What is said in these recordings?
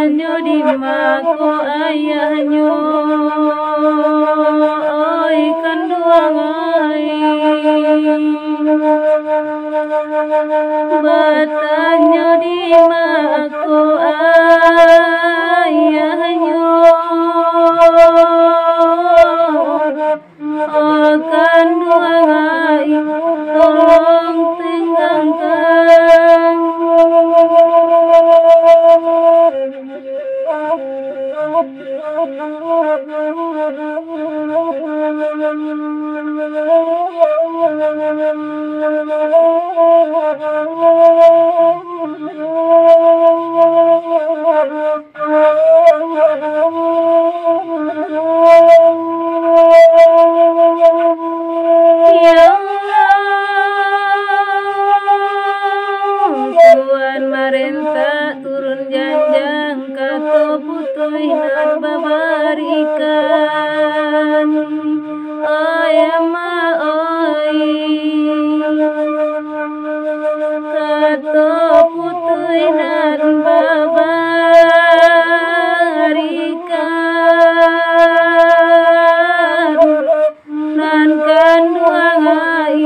batanyo di mako ayahnya oi kanduang ai batanyo di mako ayahnya kanduang ai tolong tenggangkan Tuhan marenta turun janjang kato putui nan babarikan oi ama oi kato putui nan babarikan nan kanduang ai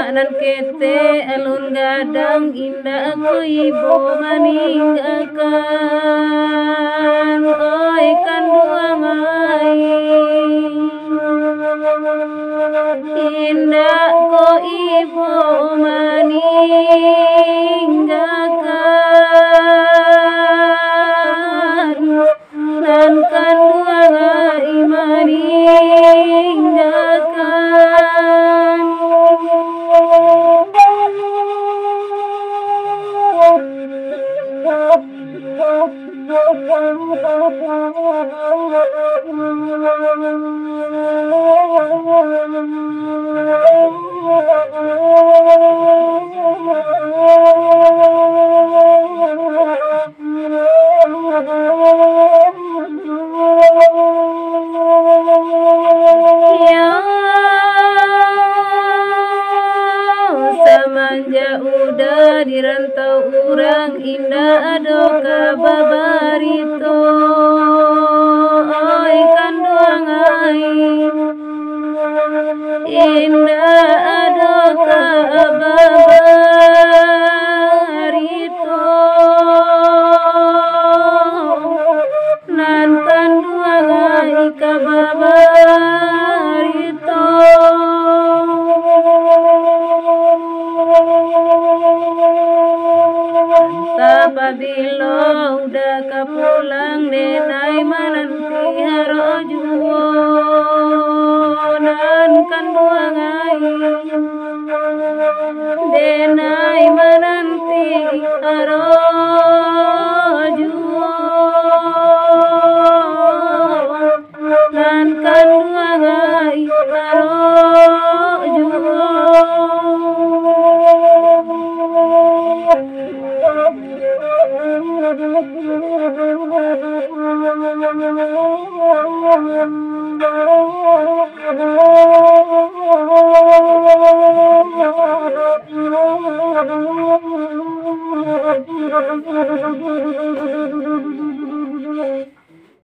anak nan kete alun gadang indah aku ibu meninggalkan oi kanduang ai indah ko ibu meninggalkan nan kanduang ai meninggalkan Semanja udah dirantau urang indah ado kababarito oi kanduang ai indah ado kababarito nan kanduang ai kababarito apabila